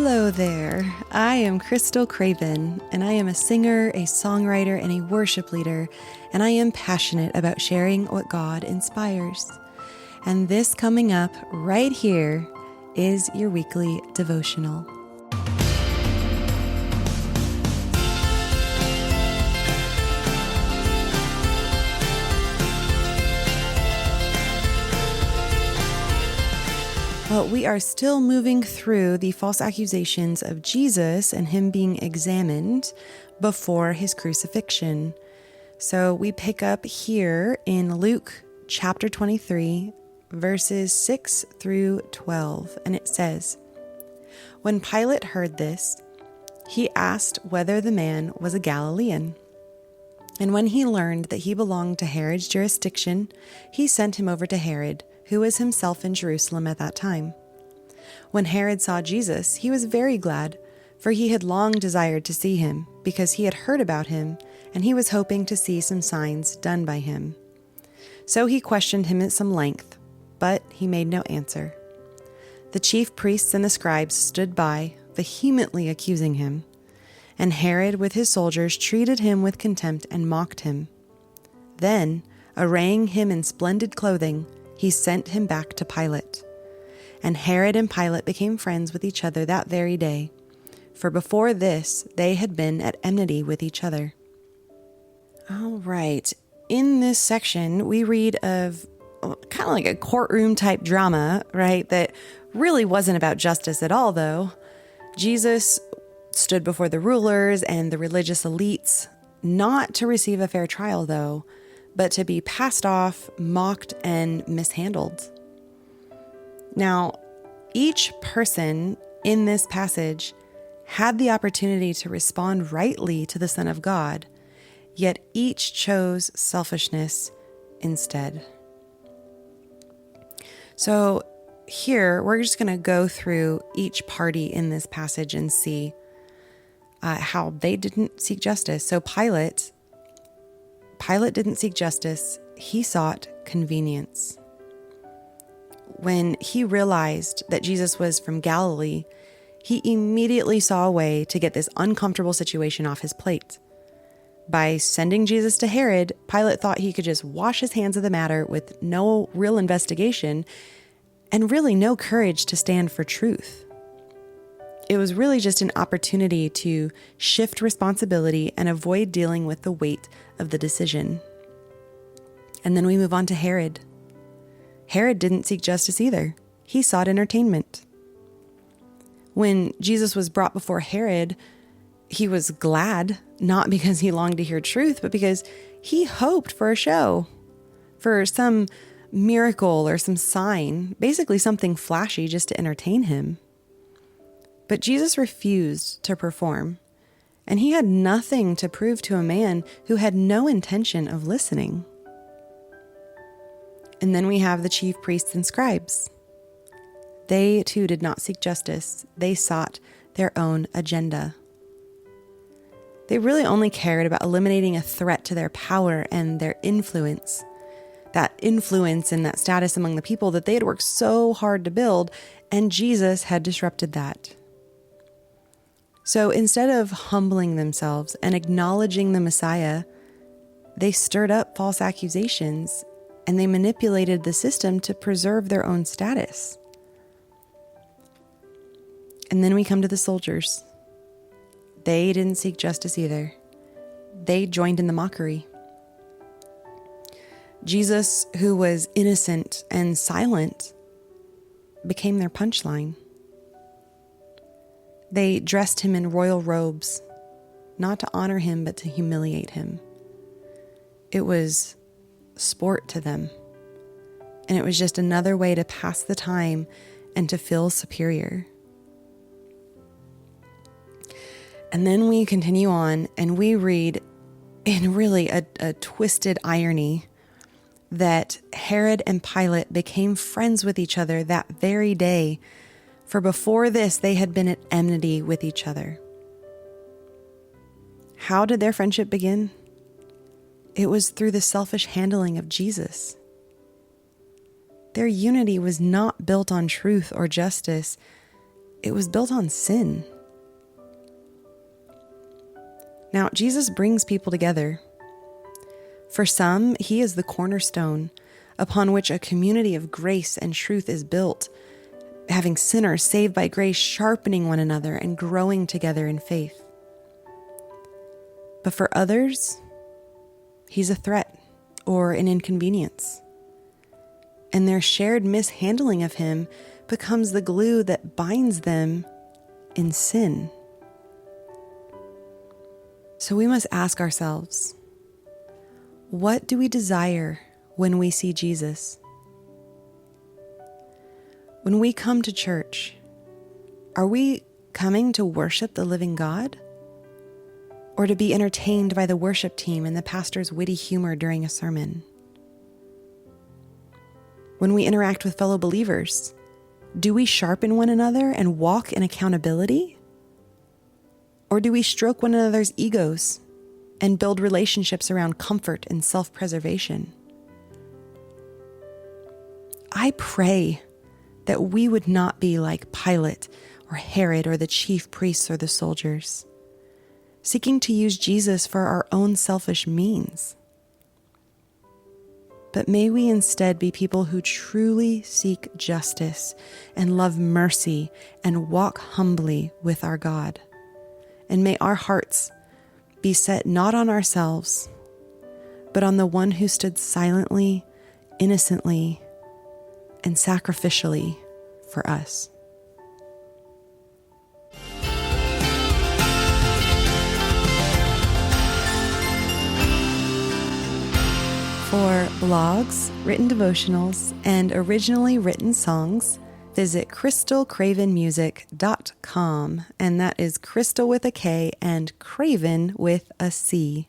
Hello there. I am Crystal Craven, and I am a singer, a songwriter, and a worship leader, and I am passionate about sharing what God inspires. And this coming up right here is your weekly devotional. Well, we are still moving through the false accusations of Jesus and him being examined before his crucifixion. So we pick up here in Luke chapter 23, verses 6 through 12, and it says, "When Pilate heard this, he asked whether the man was a Galilean. And when he learned that he belonged to Herod's jurisdiction, he sent him over to Herod, who was himself in Jerusalem at that time. When Herod saw Jesus, he was very glad, for he had long desired to see him, because he had heard about him, and he was hoping to see some signs done by him. So he questioned him at some length, but he made no answer. The chief priests and the scribes stood by, vehemently accusing him, and Herod with his soldiers treated him with contempt and mocked him. Then, arraying him in splendid clothing, he sent him back to Pilate. And Herod and Pilate became friends with each other that very day, for before this they had been at enmity with each other." All right, in this section we read of kind of like a courtroom type drama, right? That really wasn't about justice at all, though. Jesus stood before the rulers and the religious elites, not to receive a fair trial, though, but to be passed off, mocked, and mishandled. Now, each person in this passage had the opportunity to respond rightly to the Son of God, yet each chose selfishness instead. So here, we're just going to go through each party in this passage and see how they didn't seek justice. So Pilate didn't seek justice. He sought convenience. When he realized that Jesus was from Galilee, he immediately saw a way to get this uncomfortable situation off his plate. By sending Jesus to Herod, Pilate thought he could just wash his hands of the matter with no real investigation and really no courage to stand for truth. It was really just an opportunity to shift responsibility and avoid dealing with the weight of the decision. And then we move on to Herod. Herod didn't seek justice either. He sought entertainment. When Jesus was brought before Herod, he was glad, not because he longed to hear truth, but because he hoped for a show, for some miracle or some sign, basically something flashy just to entertain him. But Jesus refused to perform, and he had nothing to prove to a man who had no intention of listening. And then we have the chief priests and scribes. They too did not seek justice. They sought their own agenda. They really only cared about eliminating a threat to their power and their influence. That influence and that status among the people that they had worked so hard to build, and Jesus had disrupted that. So instead of humbling themselves and acknowledging the Messiah, they stirred up false accusations and they manipulated the system to preserve their own status. And then we come to the soldiers. They didn't seek justice either. They joined in the mockery. Jesus, who was innocent and silent, became their punchline. They dressed him in royal robes, not to honor him, but to humiliate him. It was sport to them, and it was just another way to pass the time and to feel superior. And then we continue on, and we read in really a twisted irony that Herod and Pilate became friends with each other that very day, for before this they had been at enmity with each other. How did their friendship begin? It was through the selfish handling of Jesus. Their unity was not built on truth or justice. it was built on sin. Now, Jesus brings people together. For some, he is the cornerstone upon which a community of grace and truth is built, having sinners saved by grace sharpening one another and growing together in faith. But for others, he's a threat or an inconvenience. And their shared mishandling of him becomes the glue that binds them in sin. So we must ask ourselves, what do we desire when we see Jesus? When we come to church, are we coming to worship the living God? Or to be entertained by the worship team and the pastor's witty humor during a sermon? When we interact with fellow believers, do we sharpen one another and walk in accountability? Or do we stroke one another's egos and build relationships around comfort and self-preservation? I pray that we would not be like Pilate or Herod or the chief priests or the soldiers, seeking to use Jesus for our own selfish means. But may we instead be people who truly seek justice and love mercy and walk humbly with our God. And may our hearts be set not on ourselves, but on the one who stood silently, innocently, and sacrificially for us. For blogs, written devotionals, and originally written songs, visit crystalcravenmusic.com, and that is Crystal with a K and Craven with a C.